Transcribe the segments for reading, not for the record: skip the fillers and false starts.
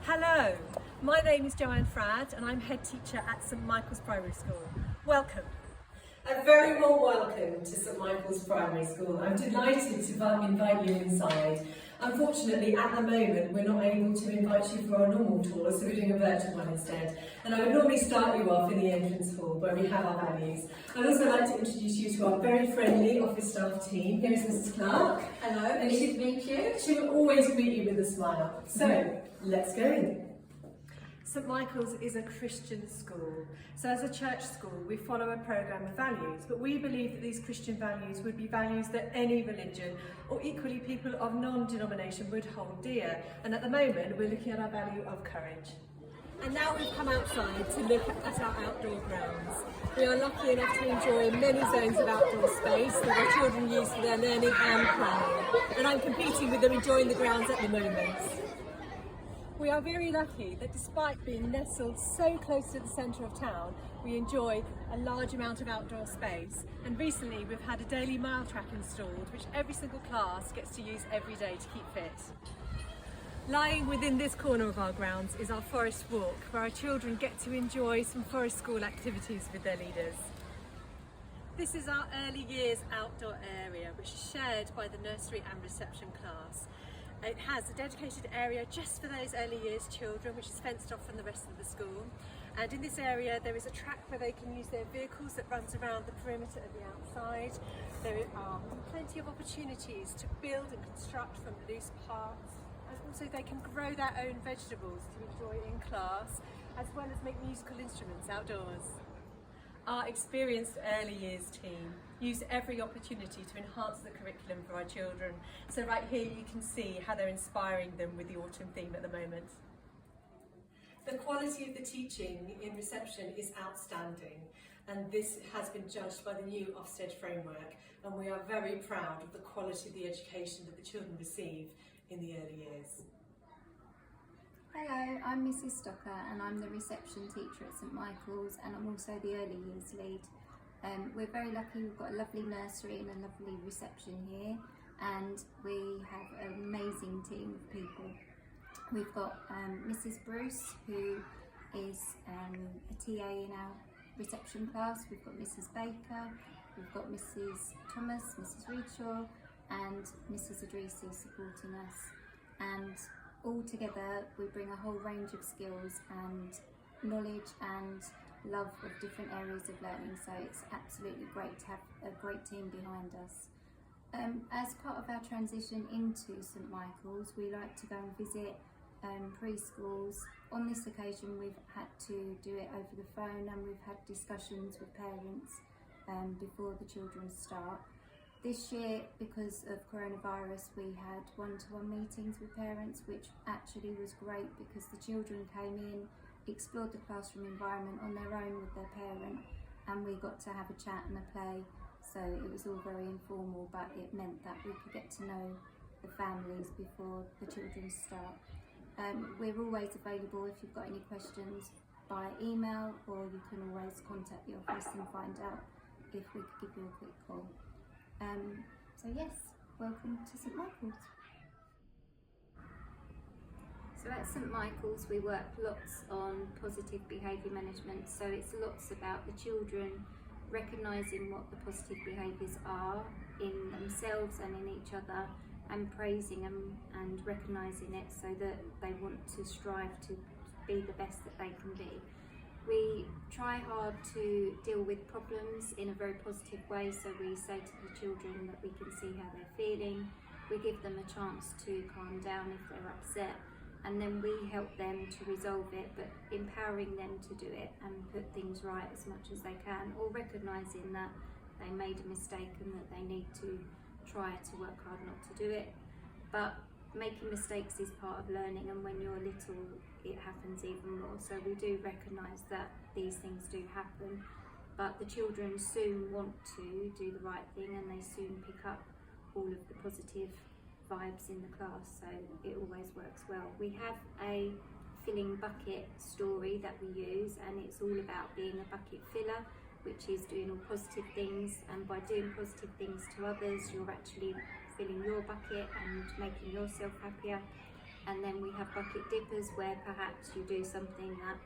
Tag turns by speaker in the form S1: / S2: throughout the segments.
S1: Hello, my name is Joanne Fradd and I'm head teacher at St Michael's Primary School. Welcome.
S2: A very warm welcome to St Michael's Primary School. I'm delighted to invite you inside. Unfortunately, at the moment, we're not able to invite you for our normal tour, so we're doing a virtual one instead. And I would normally start you off in the entrance hall where we have our values. I'd also like to introduce you to our very friendly office staff team. Here is Mrs Clark.
S3: Hello,
S2: And
S3: nice to meet you.
S2: she will always greet you with a smile. So, let's go in.
S1: St Michael's is a Christian school, so as a church school we follow a programme of values, but we believe that these Christian values would be values that any religion, or equally people of non-denomination, would hold dear. And at the moment we're looking at our value of courage. And now we've come outside to look at our outdoor grounds. We are lucky enough to enjoy many zones of outdoor space that our children use for their learning and playing. And I'm competing with them enjoying the grounds at the moment. We are very lucky that despite being nestled so close to the centre of town, we enjoy a large amount of outdoor space. And recently we've had a daily mile track installed, which every single class gets to use every day to keep fit. Lying within this corner of our grounds is our forest walk, where our children get to enjoy some forest school activities with their leaders. This is our early years outdoor area, which is shared by the nursery and reception class. It has a dedicated area just for those early years children, which is fenced off from the rest of the school. And in this area there is a track where they can use their vehicles that runs around the perimeter of the outside. There are plenty of opportunities to build and construct from loose parts, and also they can grow their own vegetables to enjoy in class, as well as make musical instruments outdoors. Our experienced early years team use every opportunity to enhance the curriculum for our children. So right here you can see how they're inspiring them with the autumn theme at the moment. The quality of the teaching in reception is outstanding, and this has been judged by the new Ofsted framework, and we are very proud of the quality of the education that the children receive in the early years.
S4: Hello, I'm Mrs Stocker and I'm the reception teacher at St Michael's, and I'm also the early years lead. We're very lucky, we've got a lovely nursery and a lovely reception here, and we have an amazing team of people. We've got Mrs Bruce, who is a TA in our reception class. We've got Mrs Baker, we've got Mrs Thomas, Mrs Reedshaw and Mrs Idrisi supporting us. And all together we bring a whole range of skills and knowledge and love of different areas of learning, so it's absolutely great to have a great team behind us. As part of our transition into St Michael's, we like to go and visit preschools. On this occasion we've had to do it over the phone, and we've had discussions with parents before the children start. This year, because of coronavirus, we had one-to-one meetings with parents, which actually was great because the children came in, explored the classroom environment on their own with their parent, and we got to have a chat and a play. So it was all very informal, but it meant that we could get to know the families before the children start. We're always available if you've got any questions by email, or you can always contact the office and find out if we could give you a quick call. So yes, welcome to St Michael's. So at St Michael's we work lots on positive behaviour management, so it's lots about the children recognising what the positive behaviours are in themselves and in each other, and praising them and recognising it so that they want to strive to be the best that they can be. We try hard to deal with problems in a very positive way, so we say to the children that we can see how they're feeling, we give them a chance to calm down if they're upset, and then we help them to resolve it, but empowering them to do it and put things right as much as they can, or recognising that they made a mistake and that they need to try to work hard not to do it. But making mistakes is part of learning, and when you're little it happens even more, so we do recognise that these things do happen, but the children soon want to do the right thing and they soon pick up all of the positive vibes in the class, so it always works well. We have a filling bucket story that we use, and it's all about being a bucket filler, which is doing all positive things, and by doing positive things to others you're actually filling your bucket and making yourself happier. And then we have bucket dippers, where perhaps you do something that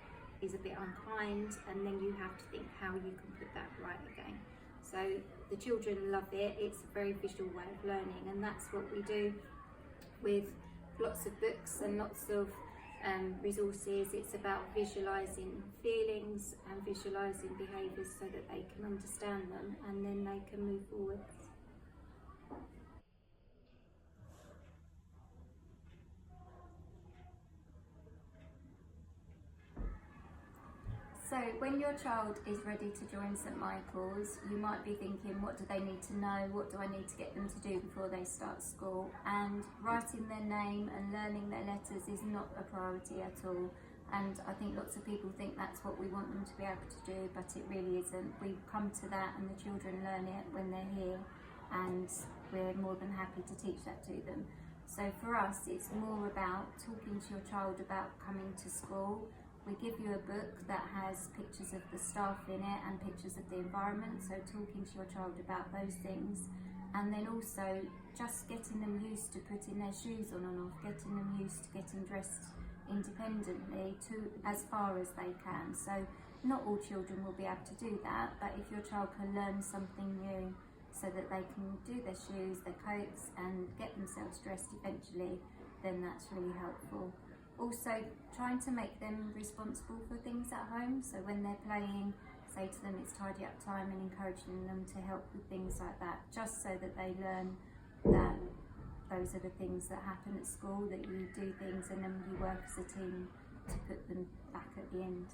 S4: is a bit unkind, and then you have to think how you can put that right again. So the children love it. It's a very visual way of learning, and that's what we do with lots of books and lots of resources. It's about visualising feelings and visualising behaviours so that they can understand them, and then they can move forward. So when your child is ready to join St Michael's, you might be thinking, what do they need to know? What do I need to get them to do before they start school? And writing their name and learning their letters is not a priority at all. And I think lots of people think that's what we want them to be able to do, but it really isn't. We come to that and the children learn it when they're here, and we're more than happy to teach that to them. So for us, it's more about talking to your child about coming to school. We give you a book that has pictures of the staff in it and pictures of the environment, so talking to your child about those things. And then also just getting them used to putting their shoes on and off, getting them used to getting dressed independently to as far as they can. So not all children will be able to do that, but if your child can learn something new so that they can do their shoes, their coats and get themselves dressed eventually, then that's really helpful. Also, trying to make them responsible for things at home. So when they're playing, say to them it's tidy up time, and encouraging them to help with things like that, just so that they learn that those are the things that happen at school, that you do things and then you work as a team to put them back at the end.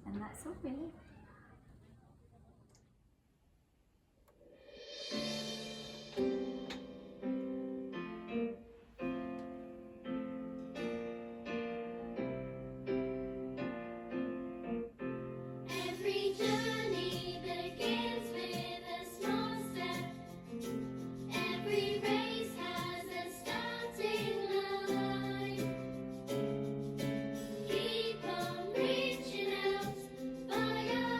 S4: And that's all really.
S3: Keep on reaching out, fire.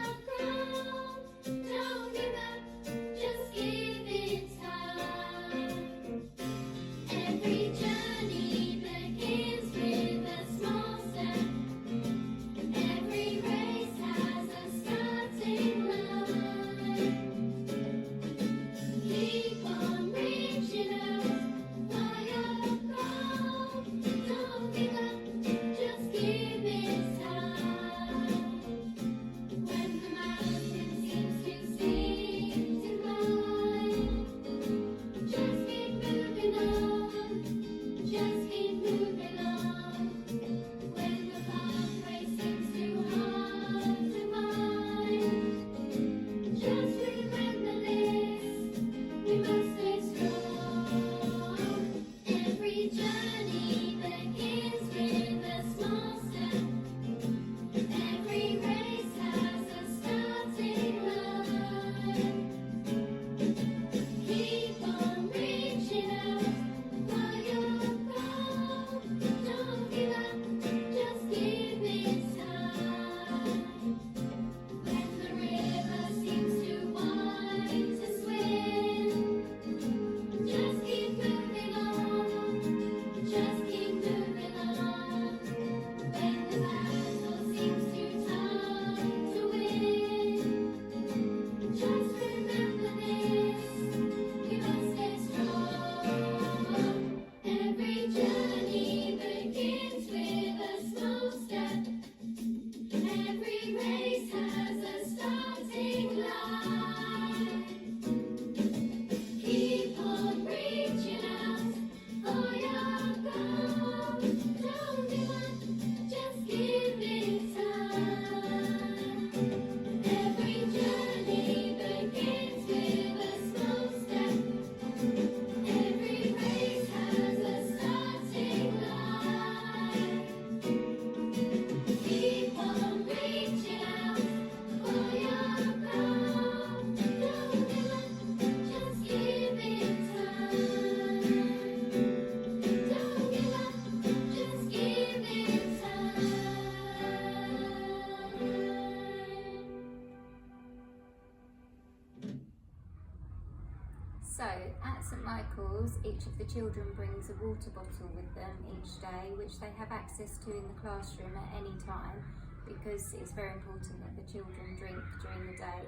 S4: At St Michael's, each of the children brings a water bottle with them each day, which they have access to in the classroom at any time, because it's very important that the children drink during the day.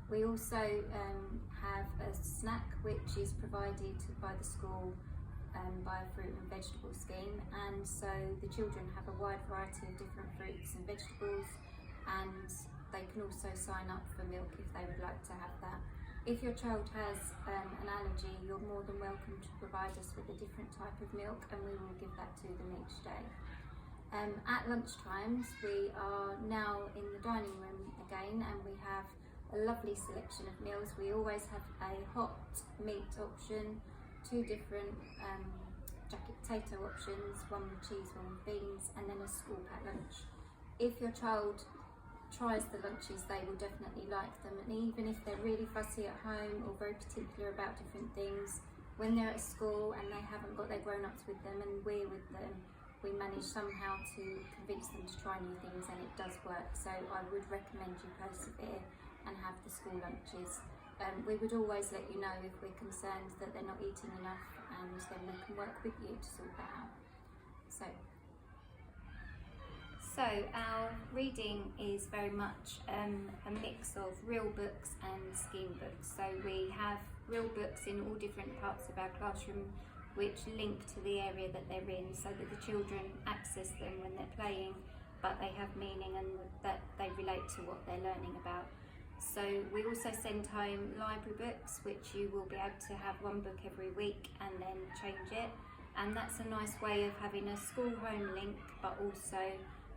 S4: We also have a snack which is provided by the school by a fruit and vegetable scheme, and so the children have a wide variety of different fruits and vegetables, and they can also sign up for milk if they would like to have that. If your child has an allergy, you're more than welcome to provide us with a different type of milk, and we will give that to them each day. At lunchtimes, we are now in the dining room again, and we have a lovely selection of meals. We always have a hot meat option, 2 different jacket potato options, one with cheese, one with beans, and then a school pack lunch. If your child tries the lunches, they will definitely like them, and even if they're really fussy at home or very particular about different things, when they're at school and they haven't got their grown-ups with them and we're with them, we manage somehow to convince them to try new things, and it does work. So I would recommend you persevere and have the school lunches. We would always let you know if we're concerned that they're not eating enough, and then we can work with you to sort that out. So our reading is very much a mix of real books and scheme books. So we have real books in all different parts of our classroom which link to the area that they're in, so that the children access them when they're playing, but they have meaning and that they relate to what they're learning about. So we also send home library books, which you will be able to have 1 book every week and then change it. And that's a nice way of having a school home link, but also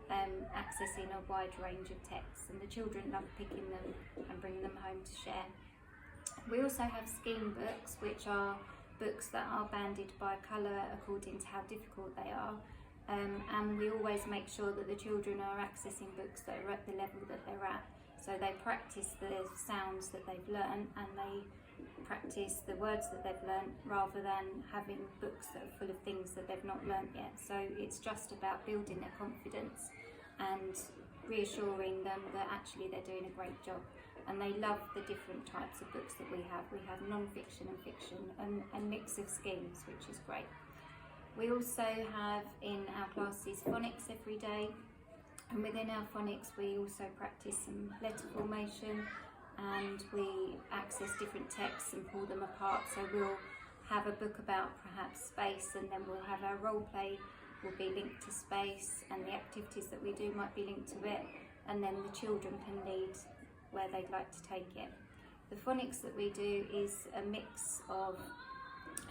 S4: accessing a wide range of texts, and the children love picking them and bringing them home to share. We also have scheme books, which are books that are banded by colour according to how difficult they are, and we always make sure that the children are accessing books that are at the level that they're at, so they practice the sounds that they've learned and they practice the words that they've learnt, rather than having books that are full of things that they've not learnt yet. So it's just about building their confidence and reassuring them that actually they're doing a great job. And they love the different types of books that we have. We have non-fiction and fiction, and a mix of schemes, which is great. We also have in our classes phonics every day, and within our phonics we also practice some letter formation, and we access different texts and pull them apart. So we'll have a book about perhaps space, and then we'll have our role play will be linked to space, and the activities that we do might be linked to it, and then the children can lead where they'd like to take it. The phonics that we do is a mix of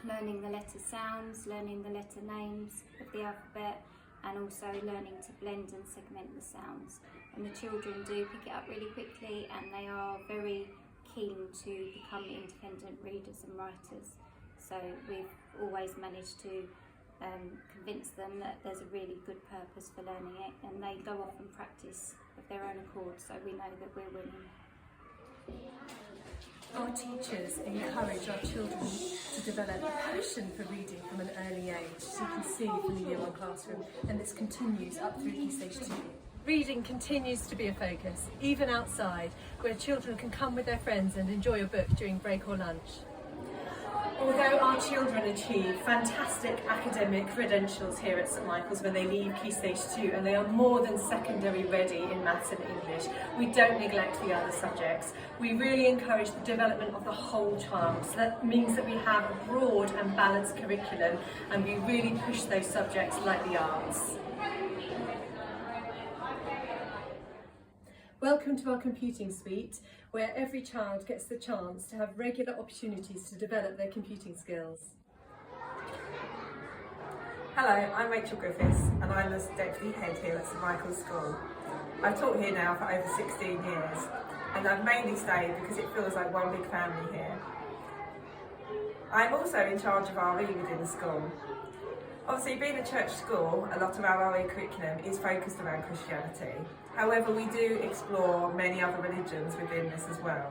S4: learning the letter sounds, learning the letter names of the alphabet, and also learning to blend and segment the sounds. And the children do pick it up really quickly, and they are very keen to become independent readers and writers. So we've always managed to convince them that there's a really good purpose for learning it, and they go off and practice of their own accord, so we know that we're winning.
S1: Our teachers encourage our children to develop a passion for reading from an early age, as you can see from the Year 1 classroom, and this continues up through Key Stage 2. Reading continues to be a focus, even outside, where children can come with their friends and enjoy a book during break or lunch. Although our children achieve fantastic academic credentials here at St Michael's when they leave Key Stage 2, and they are more than secondary ready in maths and English, we don't neglect the other subjects. We really encourage the development of the whole child, so that means that we have a broad and balanced curriculum, and we really push those subjects like the arts. Welcome to our computing suite, where every child gets the chance to have regular opportunities to develop their computing skills.
S3: Hello, I'm Rachel Griffiths, and I'm the Deputy Head here at St Michael's School. I've taught here now for over 16 years, and I've mainly stayed because it feels like one big family here. I'm also in charge of RE within the school. Obviously, being a church school, a lot of our RE curriculum is focused around Christianity. However, we do explore many other religions within this as well.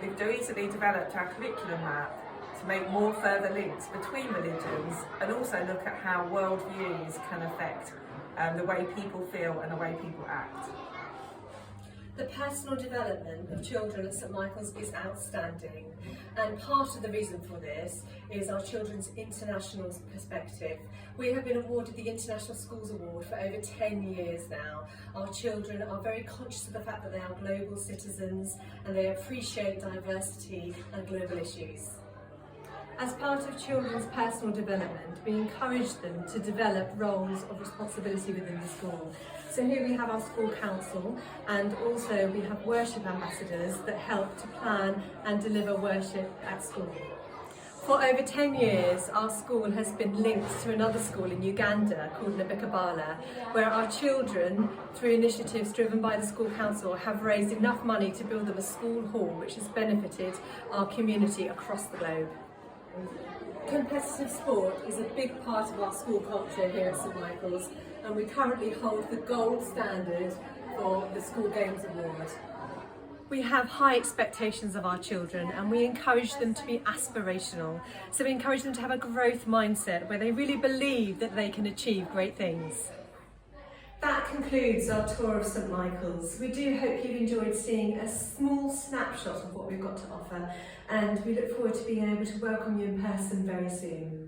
S3: We've recently developed our curriculum map to make more further links between religions, and also look at how worldviews can affect the way people feel and the way people act.
S2: The personal development of children at St Michael's is outstanding, and part of the reason for this is our children's international perspective. We have been awarded the International Schools Award for over 10 years now. Our children are very conscious of the fact that they are global citizens and they appreciate diversity and global issues. As part of children's personal development, we encourage them to develop roles of responsibility within the school. So here we have our school council, and also we have worship ambassadors that help to plan and deliver worship at school. For over 10 years, our school has been linked to another school in Uganda called Nabikabala, where our children, through initiatives driven by the school council, have raised enough money to build them a school hall which has benefited our community across the globe. Competitive sport is a big part of our school culture here at St Michael's, and we currently hold the gold standard for the School Games Award. We have high expectations of our children and we encourage them to be aspirational. So we encourage them to have a growth mindset where they really believe that they can achieve great things. That concludes our tour of St Michael's. We do hope you've enjoyed seeing a small snapshot of what we've got to offer, and we look forward to being able to welcome you in person very soon.